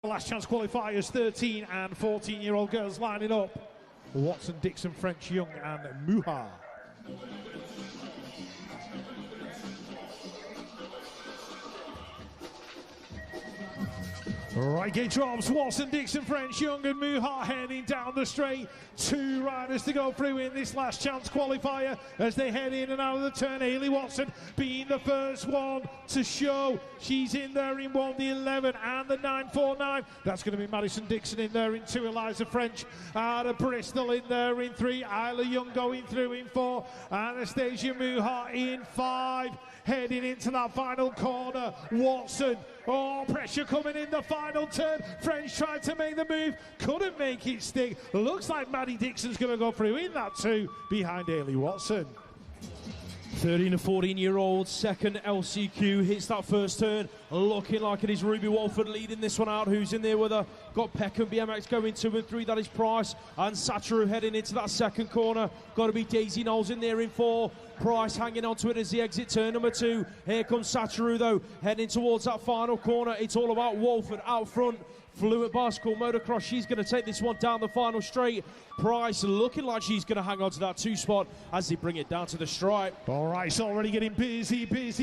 Last chance qualifiers, 13 and 14-year-old girls lining up. Watson, Dixon, French, Young and Muha. Right gate drops, Watson, Dixon, French, Young and Muha heading down the straight. Two riders to go through in this last chance qualifier as they head in and out of the turn. Hayley Watson being the first one to show. She's in there in 1, the 11 and the 949. That's going to be Madison Dixon in there in 2. Eliza French out of Bristol in there in 3. Isla Young going through in 4. Anastasia Muha in 5. Heading into that final corner. Watson, oh, pressure coming in the final turn. French tried to make the move, couldn't make it stick. Looks like Maddie Dixon's going to go through in that 2 behind Hayley Watson. 13 to 14-year-old, second LCQ, hits that first turn, looking like it is Ruby Walford leading this one out. Who's in there with her? Got Peckham BMX going 2 and 3, that is Price, and Sataru heading into that second corner. Got to be Daisy Knowles in there in 4. Price hanging on to it as the exit turn number 2. Here comes Sataru though, heading towards that final corner. It's all about Walford out front. Fluent Bicycle Motocross, she's going to take this one down the final straight. Price looking like she's going to hang on to that 2 spot as they bring it down to the stripe. All right, it's already getting busy with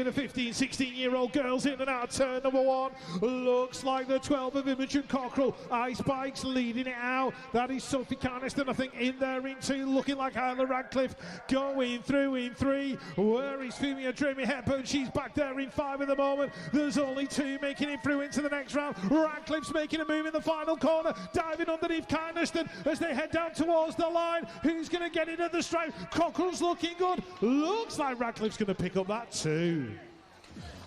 the 15, 16-year-old girls in and out of turn number 1. Looks like the 12 of Imogen Cockrell. Ice Bikes leading it out. That is Sophie Carniston, I think, in there in 2. Looking like Isla Radcliffe going through in 3. Where is Fumia Dreamy Hepburn? She's back there in 5 at the moment. There's only 2 making it through into the next round. Radcliffe's making a move in the final corner, diving underneath Carniston as they head down towards the line. Who's going to get it at the stripe? Cockrell's looking good. Looks like Radcliffe's going to pick up that 2.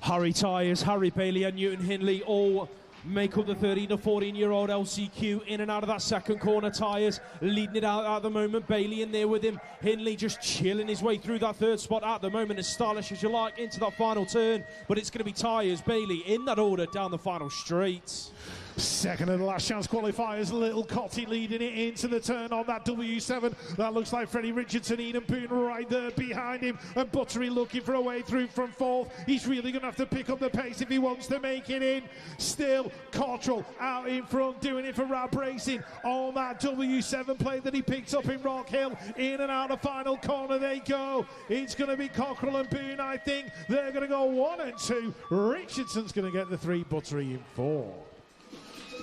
Harry Tyres, Harry Bailey and Newton Hindley all make up the 13 to 14-year-old LCQ in and out of that second corner. Tyres leading it out at the moment. Bailey in there with him. Hindley just chilling his way through that 3rd spot at the moment, as stylish as you like into that final turn. But it's going to be Tyres, Bailey in that order down the final straight. Second of the last chance qualifiers, Little Cotty leading it into the turn on that W7. That looks like Freddie Richardson, Eden Boone right there behind him, and Buttery looking for a way through from 4th. He's really going to have to pick up the pace if he wants to make it in. Still, Cottrell out in front, doing it for Rab Racing on that W7 plate that he picked up in Rock Hill. In and out the final corner they go. It's going to be Cockrell and Boone, I think. They're going to go 1 and 2. Richardson's going to get the 3, Buttery in 4.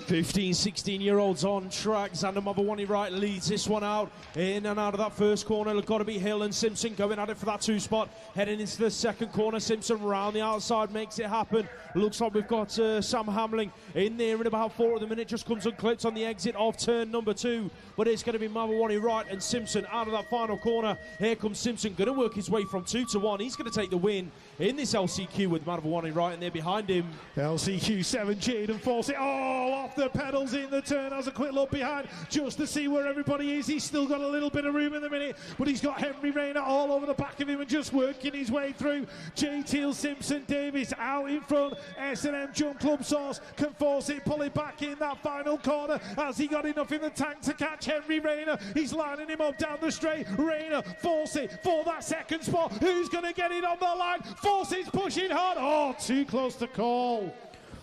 15, 16-year-olds on track. Xander Motherwani Wright leads this one out. In and out of that first corner, got to be Hill and Simpson going at it for that 2 spot. Heading into the second corner, Simpson round the outside makes it happen. Looks like we've got Sam Hamling in there in about 4 at the minute. Just comes unclipped on the exit of turn number 2. But it's going to be Motherwani Wright and Simpson out of that final corner. Here comes Simpson, going to work his way from 2 to 1. He's going to take the win in this LCQ with Motherwani Wright in there behind him. LCQ 7, Jaden Fawcett, off the pedals in the turn, has a quick look behind just to see where everybody is. He's still got a little bit of room in the minute, but he's got Henry Rayner all over the back of him and just working his way through. J. Teal, Simpson, Davis out in front. S&M Jump Club Sauce can force it, pull it back in that final corner. Has he got enough in the tank to catch Henry Rayner? He's lining him up down the straight. Rayner, Fawcett for that second spot. Who's going to get it on the line? Fawcett's pushing hard. Too close to call.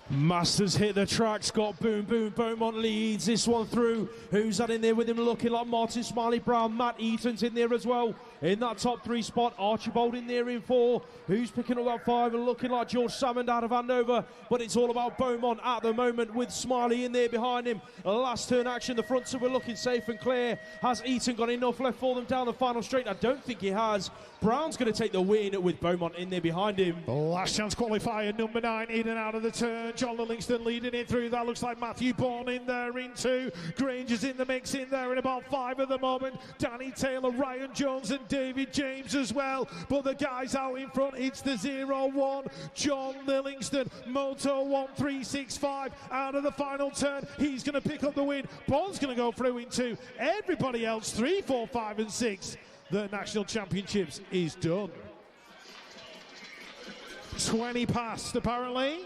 Masters hit the track. Scott Beaumont leads this one through. Who's that in there with him looking like Martin Smiley Brown? Matt Eaton's in there as well in that top 3 spot. Archibald in there in 4. Who's picking up that 5 and looking like George Salmond out of Andover? But it's all about Beaumont at the moment with Smiley in there behind him. Last turn action, the front two are looking safe and clear. Has Eaton got enough left for them down the final straight? I don't think he has. Brown's going to take the win with Beaumont in there behind him. Last chance qualifier, number 9 in and out of the turn. John Livingston leading it through. That looks like Matthew Bourne in there in 2. Granger's in the mix in there in about 5 at the moment. Danny Taylor, Ryan Jones and David James as well. But the guys out in front, it's the 0-1. John Livingston, Moto 1365 out of the final turn. He's going to pick up the win. Bourne's going to go through in 2. Everybody else, 3, 4, 5 and 6. The National Championships is done. 20 past apparently.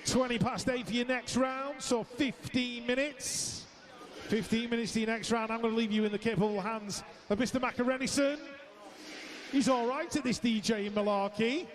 20 past 8 for your next round, so 15 minutes. 15 minutes to your next round. I'm going to leave you in the capable hands of Mr. Macarenison. He's all right at this DJ in Malarkey.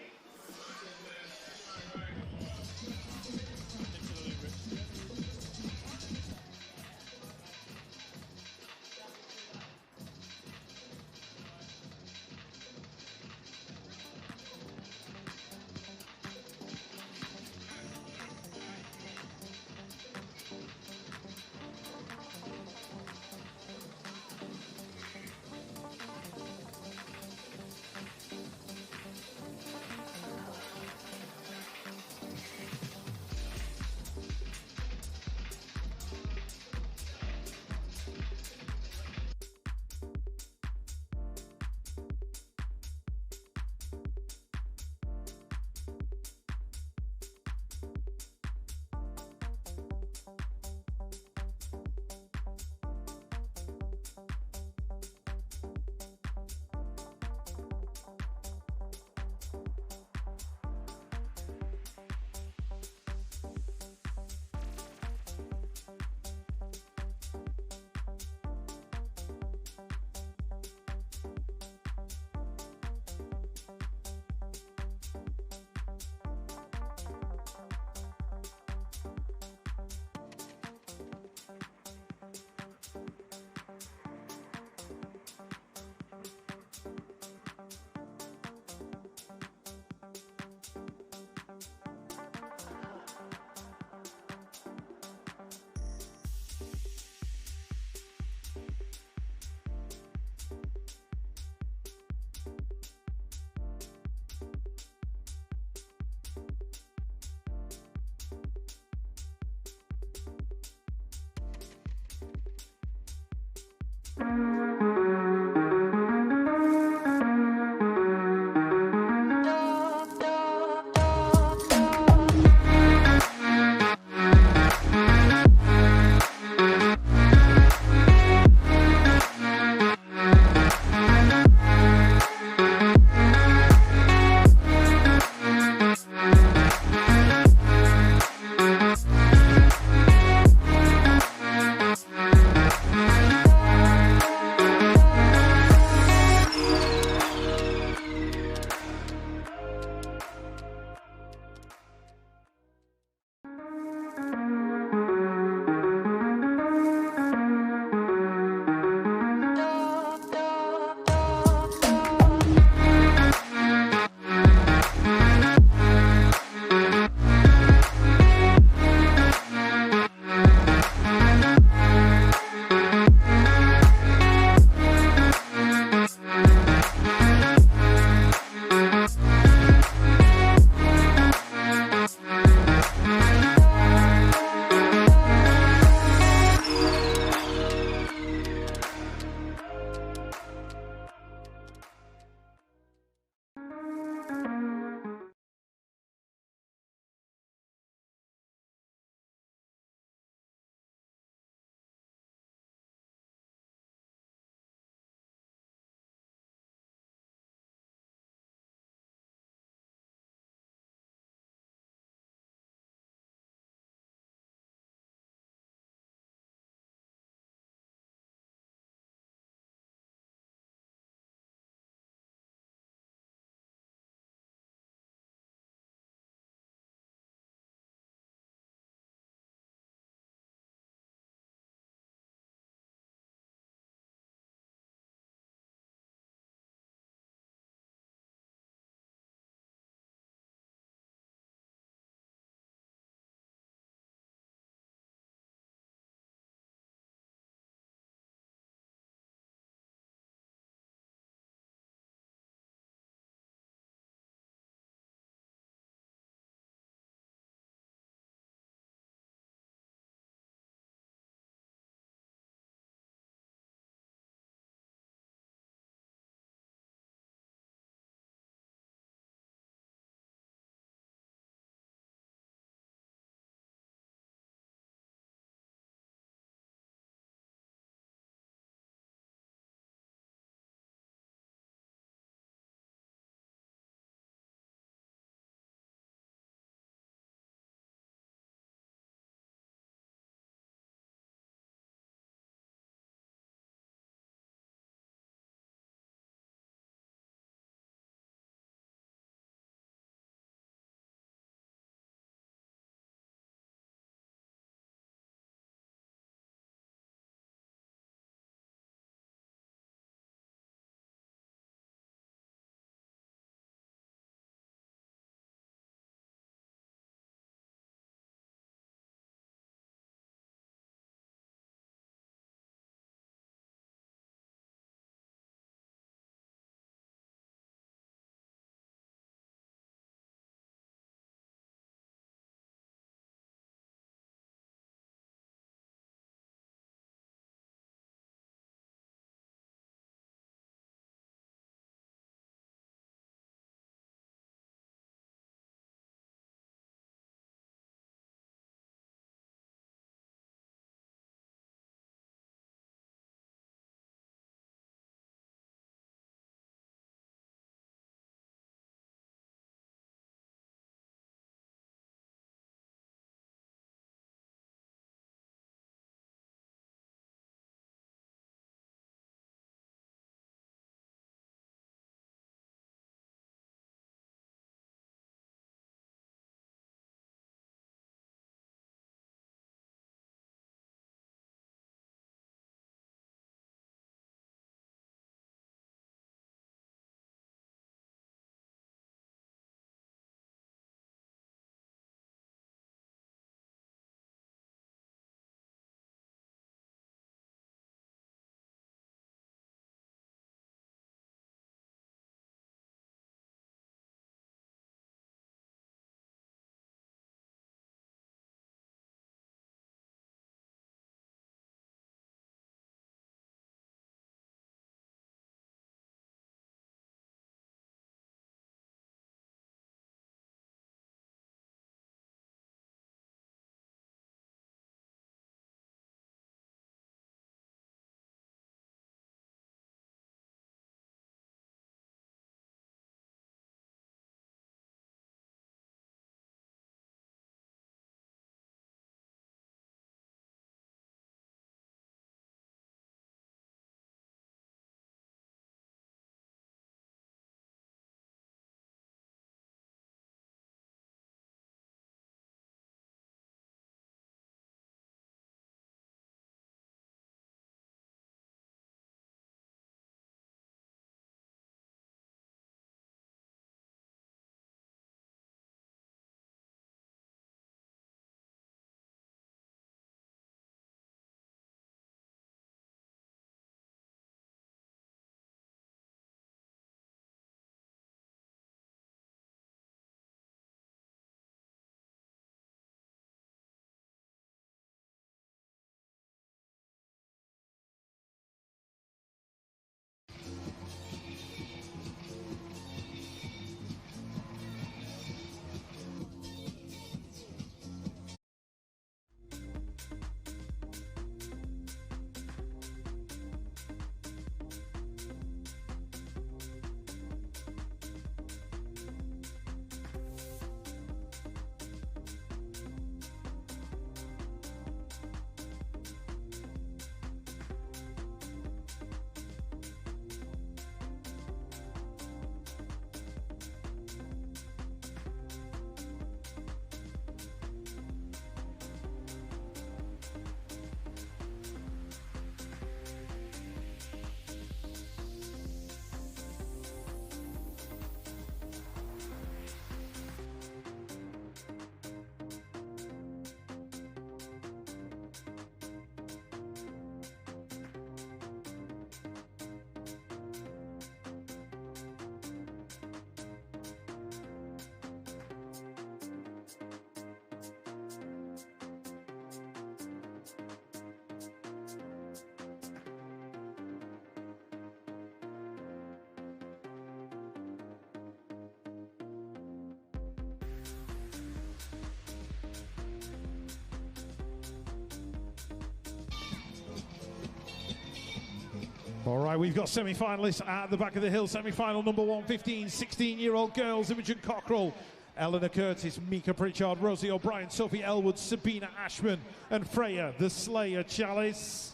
All right, we've got semi-finalists at the back of the hill. Semi-final number 1, 15, 16-year-old girls, Imogen Cockrell, Eleanor Curtis, Mika Pritchard, Rosie O'Brien, Sophie Elwood, Sabina Ashman, and Freya, the Slayer Chalice.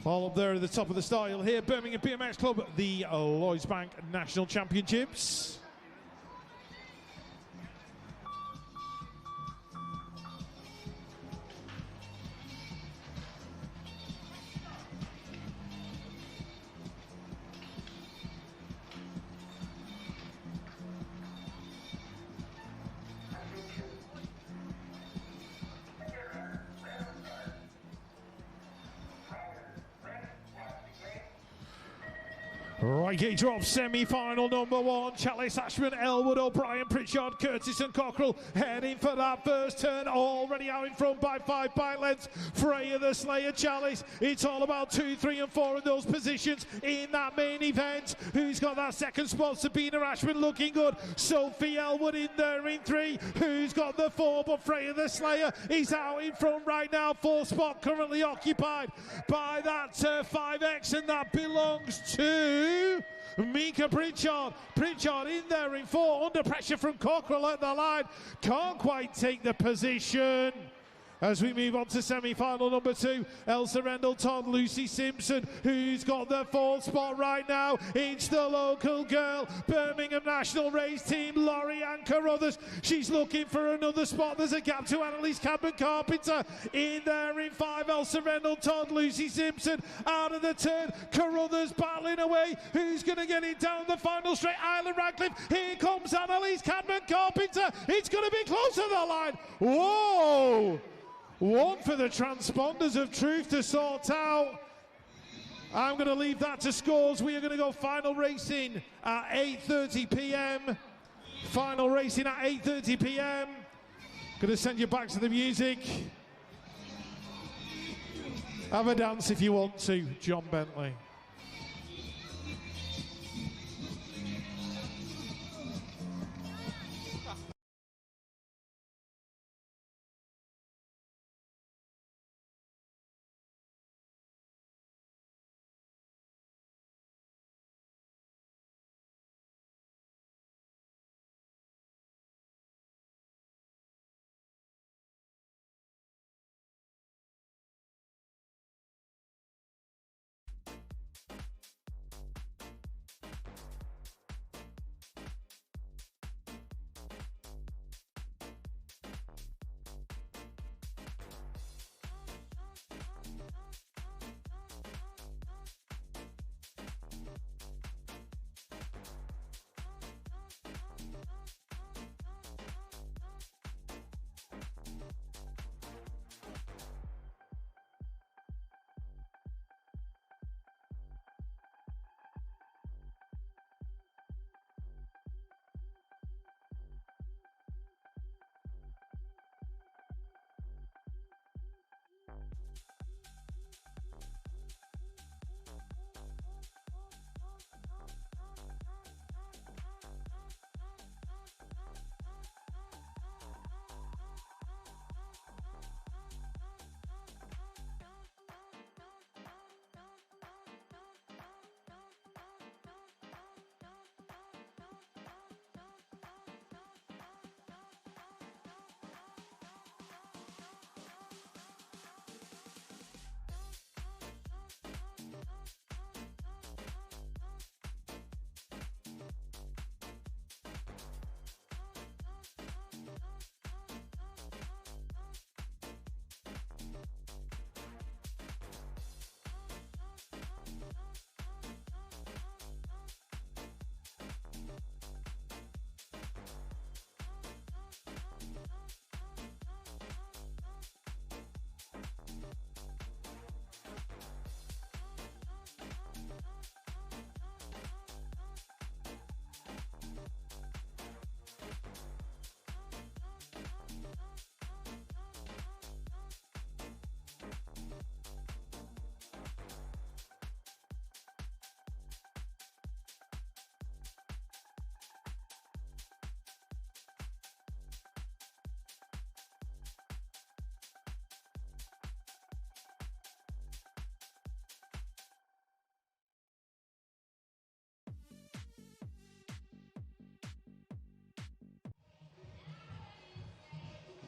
All up there at the top of the start, you'll hear Birmingham BMX Club, the Lloyds Bank National Championships. Right, gate drop, semi-final number 1. Chalice, Ashman, Elwood, O'Brien, Pritchard, Curtis and Cockrell heading for that first turn. Already out in front by 5 bike lengths. Freya, the Slayer Chalice. It's all about 2, 3 and 4 in those positions in that main event. Who's got that second spot? Sabina Ashman looking good. Sophie Elwood in there in 3. Who's got the 4? But Freya, the Slayer, is out in front right now. 4th spot currently occupied by that 5X, and that belongs to Mika Pritchard. Pritchard in there in 4, under pressure from Cockrell at the line. Can't quite take the position. As we move on to semi-final number 2, Elsa Rendell Todd, Lucy Simpson, who's got the 4th spot right now. It's the local girl, Birmingham National Race Team, Laurie Ann Carruthers. She's looking for another spot. There's a gap to Annalise Cadman-Carpenter. In there in 5, Elsa Rendell Todd, Lucy Simpson out of the turn. Carruthers battling away. Who's going to get it down the final straight? Isla Radcliffe. Here comes Annalise Cadman-Carpenter. It's going to be close to the line. Whoa! One for the transponders of truth to sort out. I'm going to leave that to scores. We are going to go final racing at 8:30 p.m. Final racing at 8:30 p.m. Going to send you back to the music. Have a dance if you want to, John Bentley.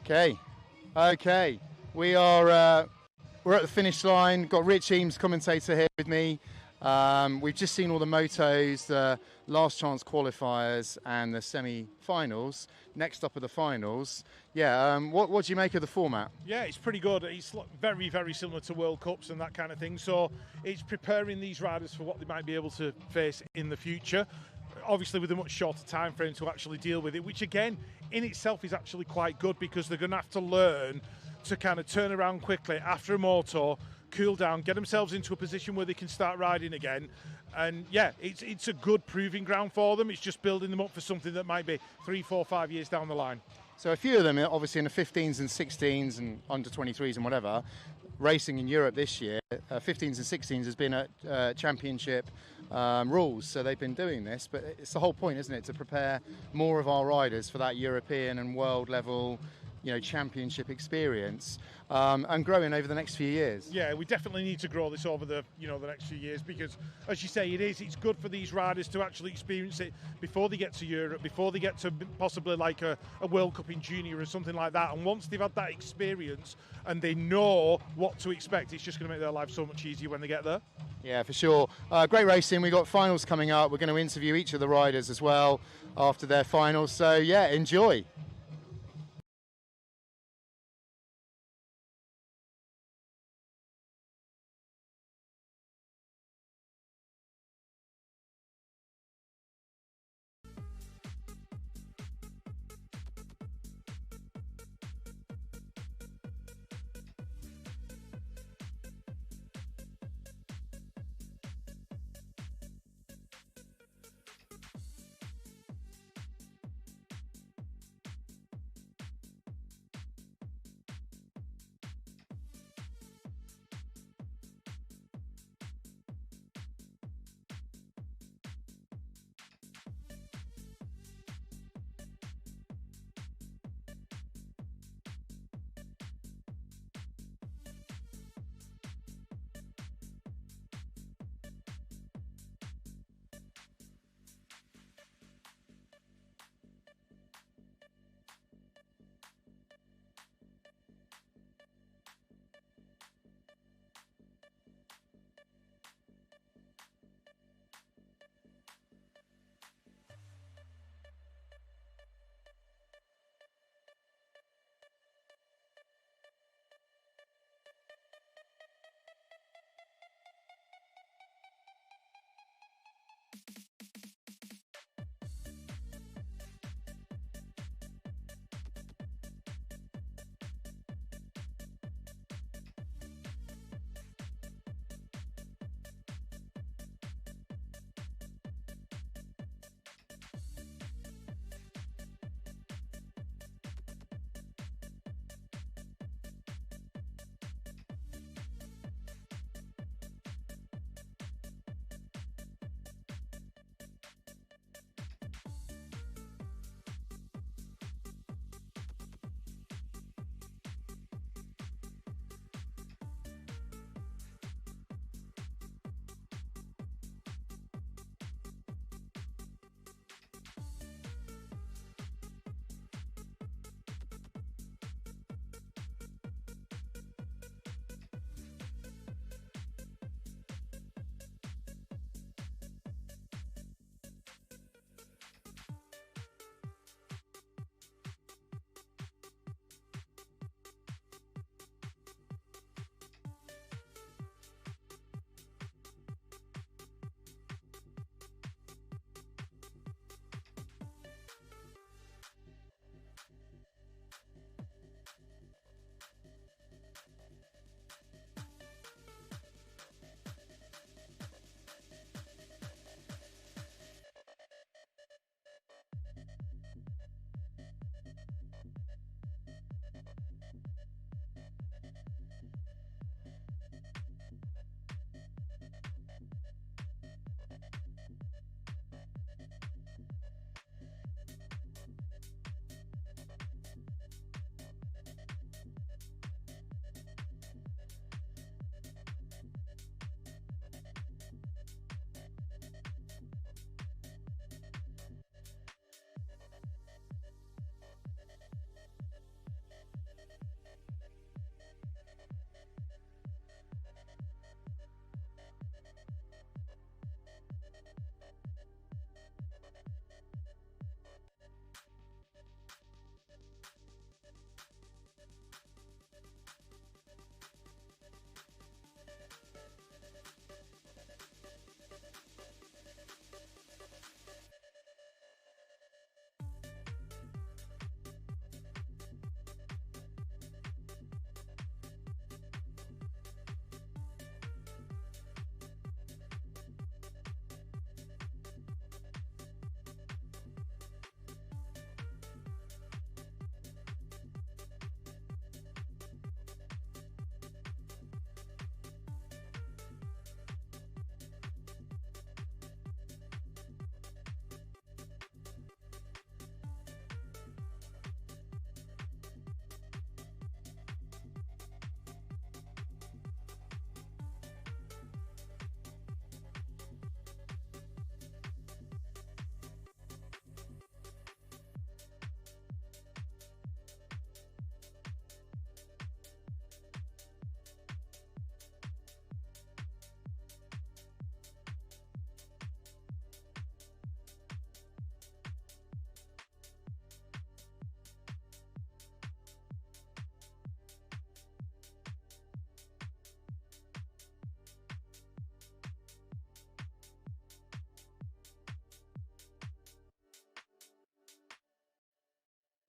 Okay. We're at the finish line. Got Rich Eames, commentator, here with me. We've just seen all the motos, the last chance qualifiers and the semi-finals. Next up are the finals. Yeah, what do you make of the format? Yeah, it's pretty good. It's very, very similar to World Cups and that kind of thing. So it's preparing these riders for what they might be able to face in the future. Obviously with a much shorter time frame to actually deal with it, which again, in itself is actually quite good because they're going to have to learn to kind of turn around quickly after a moto, cool down, get themselves into a position where they can start riding again. And yeah, it's a good proving ground for them. It's just building them up for something that might be 3, 4, 5 years down the line. So a few of them, obviously in the 15s and 16s and under 23s and whatever, racing in Europe this year, 15s and 16s has been at championship rules, so they've been doing this, but it's the whole point, isn't it, to prepare more of our riders for that European and world level, championship experience, and growing over the next few years. Yeah, we definitely need to grow this over the next few years because, as you say, it's good for these riders to actually experience it before they get to Europe, before they get to possibly like a World Cup in junior or something like that. And once they've had that experience and they know what to expect, it's just going to make their life so much easier when they get there. Yeah, for sure. Great racing. We've got finals coming up. We're going to interview each of the riders as well after their finals. So yeah, enjoy.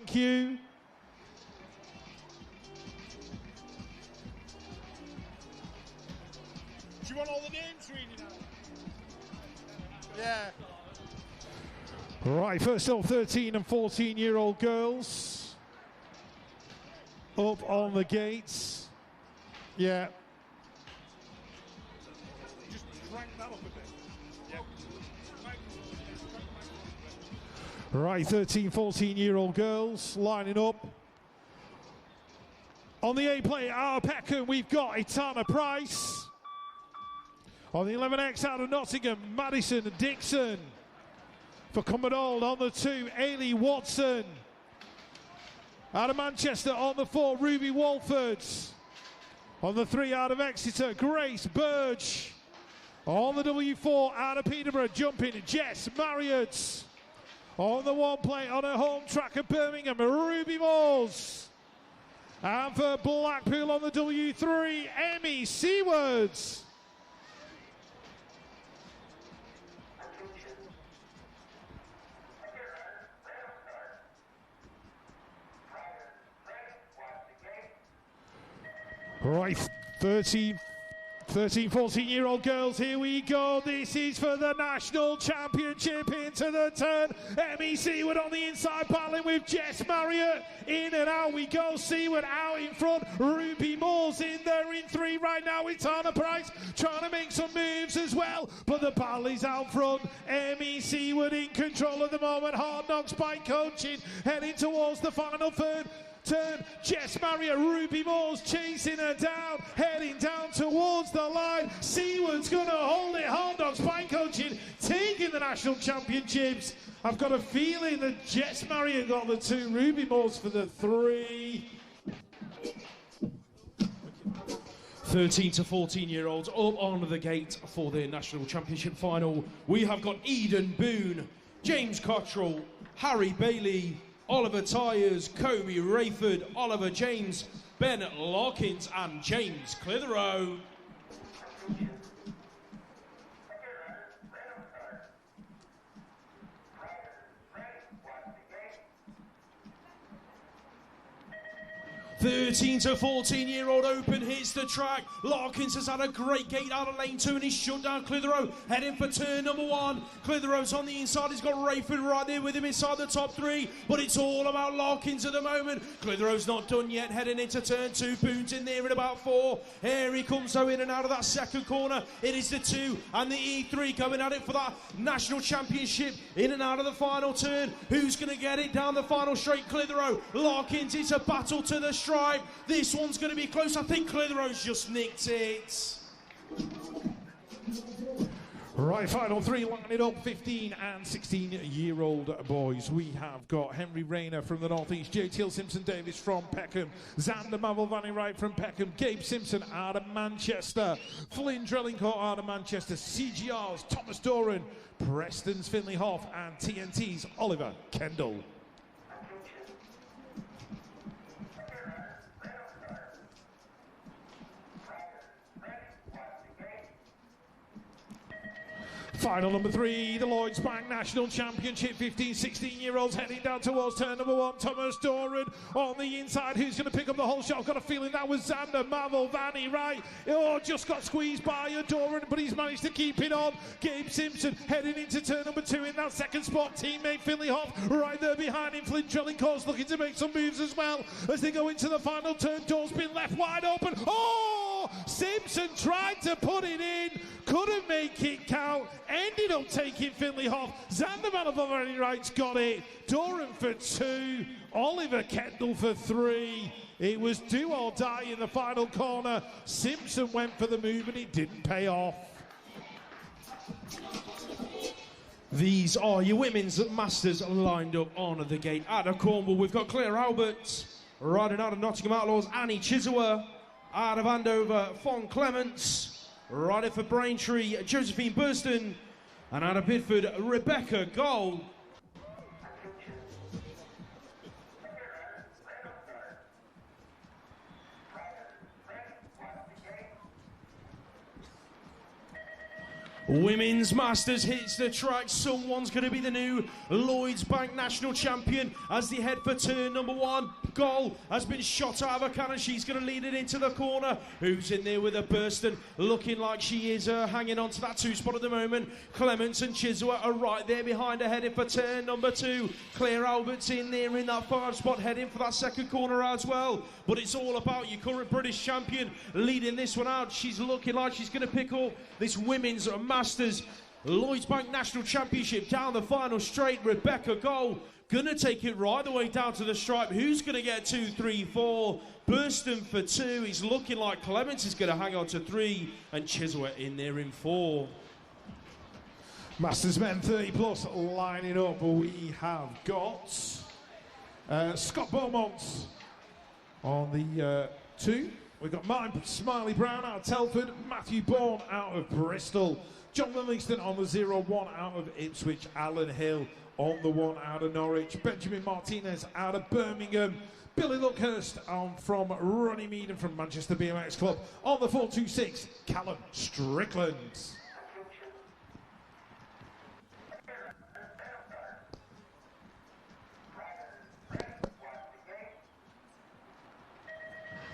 Thank you. Do you want all the names reading out? Yeah. Right, first up, 13 and 14-year-old girls. Up on the gates. Yeah. Just crank that up a bit. Yeah. Right, 13, 14-year-old girls lining up. On the A plate, out of Peckham, we've got Etana Price. On the 11X out of Nottingham, Madison Dixon. For Cumbernauld on the 2, Ailey Watson. Out of Manchester on the 4, Ruby Walford. On the 3 out of Exeter, Grace Burge. On the W4 out of Peterborough, jumping Jess Marriott. On the 1 plate on her home track at Birmingham, Ruby Moores. And for Blackpool on the W3, Emmy Seawards. Right, 13, 14-year-old girls, here we go. This is for the National Championship. Into the turn, Emmy Seward on the inside, battling with Jess Marriott. In and out we go, Seward out in front, Ruby Moore's in there in 3 right now with Tana Price, trying to make some moves as well, but the battle is out front. Emmy Seward in control at the moment, Hard Knocks Bike Coaching, heading towards the final third. Turn, Jess Marriott, Ruby Moore's chasing her down, heading down towards the line. Seward's going to hold it. Hard Knocks Bike Coaching taking the National Championships. I've got a feeling that Jess Marriott got the 2, Ruby Moore's for the 3. 13 to 14-year-olds up on the gate for the National Championship final. We have got Eden Boone, James Cottrell, Harry Bailey, Oliver Tyers, Kobe Rayford, Oliver James, Ben Larkins and James Clitheroe. 13 to 14-year-old open hits the track. Larkins has had a great gate out of lane 2 and he's shut down Clitheroe. Heading for turn number 1. Clitheroe's on the inside. He's got Rayford right there with him inside the top 3. But it's all about Larkins at the moment. Clitheroe's not done yet. Heading into turn 2. Boone's in there in about 4. Here he comes though in and out of that second corner. It is the 2 and the E3 going at it for that National Championship. In and out of the final turn. Who's going to get it down the final straight? Clitheroe. Larkins, it's a battle to the stripe. This one's going to be close. I think Clitheroe's just nicked it. Right, final 3 lining up, 15 and 16-year-old boys. We have got Henry Rayner from the northeast, JTL Simpson-Davis from Peckham, Xander Mavelvani Wright from Peckham, Gabe Simpson out of Manchester, Flynn Drellingcourt out of Manchester, CGR's Thomas Doran, Preston's Finley Hoff, and TNT's Oliver Kendall. Final number 3, the Lloyds Bank National Championship, 15, 16-year-olds heading down towards turn number 1. Thomas Doran on the inside. Who's going to pick up the whole shot? I've got a feeling that was Xander Mavelvani, right? Oh, just got squeezed by Doran, but he's managed to keep it on. Gabe Simpson heading into turn number 2 in that second spot. Teammate Finley Hoff right there behind him. Flint Drellingcourt's looking to make some moves as well as they go into the final turn. Door's been left wide open. Oh! Simpson tried to put it in, couldn't make it count. Ended up taking Finley Hoff. Xander Mavelvani Wright's got it. Doran for 2. Oliver Kendall for 3. It was do or die in the final corner. Simpson went for the move and it didn't pay off. These are your women's masters lined up on the gate. Out of Cornwall, we've got Claire Alberts. Riding out of Nottingham Outlaws, Annie Chisholm. Out of Andover, Fon Clements. Riding for Braintree, Josephine Burston. And out of Bidford, Rebecca Gold. Women's Masters hits the track. Someone's going to be the new Lloyds Bank National Champion as they head for turn number 1. Goal has been shot out of a cannon. She's going to lead it into the corner. Who's in there with a Burston? Looking like she is hanging on to that 2 spot at the moment. Clements and Chiswa are right there behind her, heading for turn number 2. Claire Albert's in there in that 5 spot, heading for that second corner as well. But it's all about your current British champion leading this one out. She's looking like she's going to pick up this Women's Masters Lloyds Bank National Championship down the final straight. Rebecca Goal gonna take it right the way down to the stripe. Who's gonna get 2, 3, 4? Burston for 2. He's looking like Clements is gonna hang on to 3, and Chiswa in there in 4. Masters men 30 plus lining up. We have got Scott Beaumont on the 2. We've got Martin Smiley Brown out of Telford, Matthew Bourne out of Bristol, John Livingston on the 0-1 out of Ipswich, Alan Hill on the 1 out of Norwich, Benjamin Martinez out of Birmingham, Billy Luckhurst from Runnymede and from Manchester BMX Club on the 426, Callum Strickland.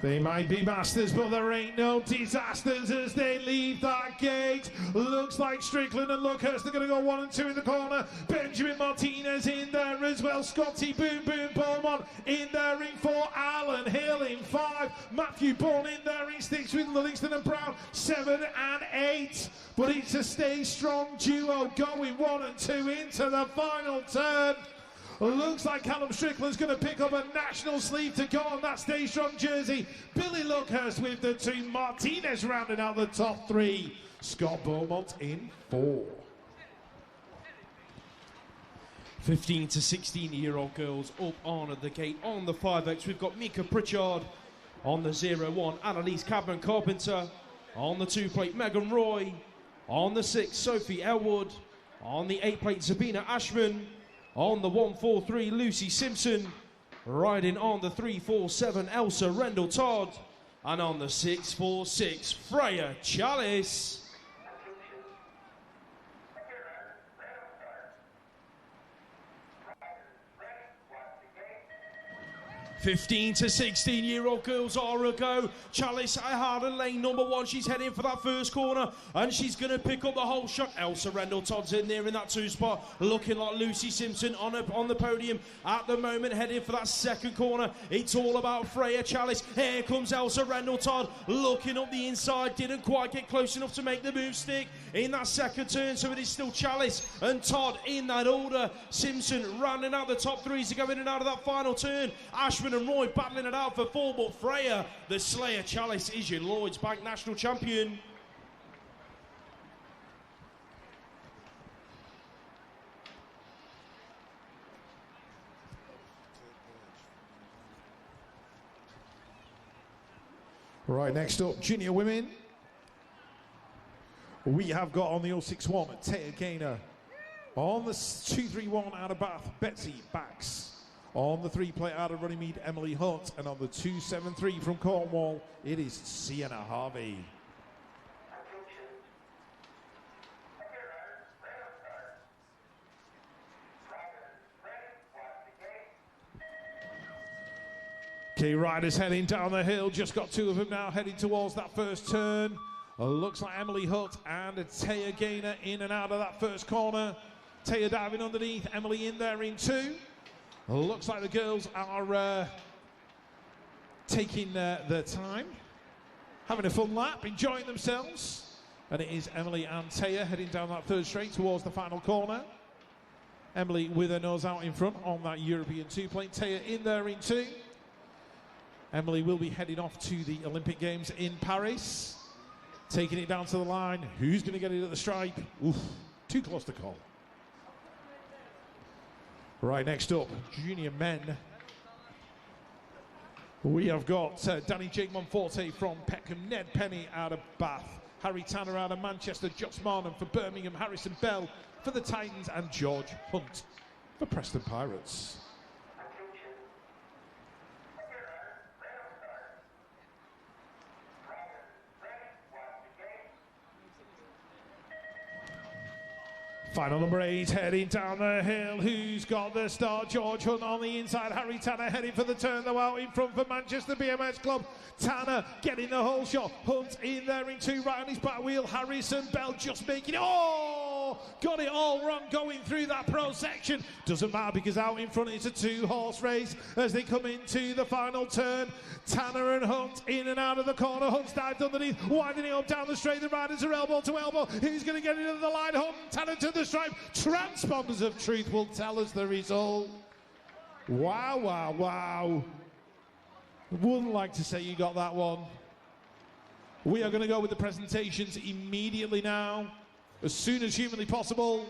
They might be masters, but there ain't no disasters as they leave that gate. Looks like Strickland and Luckhurst are going to go 1 and 2 in the corner. Benjamin Martinez in there as well. Scotty Boom Boom Beaumont in there in 4. Alan Hill in 5. Matthew Bourne in there in 6 with Livingston and Brown 7 and 8. But it's a stay strong duo going 1 and 2 into the final turn. Looks like Callum Strickland's going to pick up a national sleeve to go on that Stay Strong jersey. Billy Luckhurst with the 2. Martinez rounding out the top 3. Scott Beaumont in 4. 15 to 16-year-old girls up on at the gate on the 5X. We've got Mika Pritchard on the 0-1. Annalise Cadman Carpenter on the 2 plate. Megan Roy on the 6. Sophie Elwood on the 8 plate. Sabina Ashman on the 143, Lucy Simpson. Riding on the 347, Elsa Rendell Todd. And on the 646, Freya Chalice. 15 to 16-year-old girls are a go. Chalice hard in lane number 1. She's heading for that first corner, and she's going to pick up the whole shot. Elsa Rendell Todd's in there in that 2 spot, looking like Lucy Simpson on the podium at the moment, heading for that second corner. It's all about Freya Chalice. Here comes Elsa Rendell Todd, looking up the inside. Didn't quite get close enough to make the move stick in that second turn, so it is still Chalice and Todd in that order. Simpson rounding out the top 3s to go in and out of that final turn. Ashman and Roy battling it out for 4, but Freya, the Slayer Chalice, is your Lloyds Bank National Champion. Right, next up, junior women. We have got on the 061, Taya Gaynor. On the 231 out of Bath, Betsy Bax. On the 3 plate out of Runnymede, Emily Hunt. And on the 273 from Cornwall, it is Sienna Harvey. Okay, riders heading down the hill. Just got 2 of them now heading towards that first turn. Looks like Emily Hutt and Taya Gaynor in and out of that first corner. Taya diving underneath, Emily in there in 2. Looks like the girls are taking their time, having a fun lap, enjoying themselves. And it is Emily and Taya heading down that third straight towards the final corner. Emily with her nose out in front on that European 2 plate. Taya in there in 2. Emily will be heading off to the Olympic Games in Paris. Taking it down to the line. Who's going to get it at the stripe? Oof, too close to call. Right, next up, junior men. We have got Danny Jake Monforte from Peckham, Ned Penny out of Bath, Harry Tanner out of Manchester, Josh Marnham for Birmingham, Harrison Bell for the Titans, and George Hunt for Preston Pirates. Final number 8 heading down the hill. Who's got the start? George Hunt on the inside. Harry Tanner heading for the turn, though, out in front for Manchester BMX Club. Tanner getting the whole shot. Hunt in there in 2 right on his back wheel. Harrison Bell just making it. Oh! Got it all wrong going through that pro section. Doesn't matter because out in front it's a 2-horse race as they come into the final turn. Tanner and Hunt in and out of the corner. Hunt's dived underneath, winding it up down the straight. The riders are elbow to elbow. Who's going to get into the line? Hunt, Tanner to the stripe. Transponders of Truth will tell us the result. Wow, wow, wow. Wouldn't like to say you got that one. We are going to go with the presentations immediately now, as soon as humanly possible.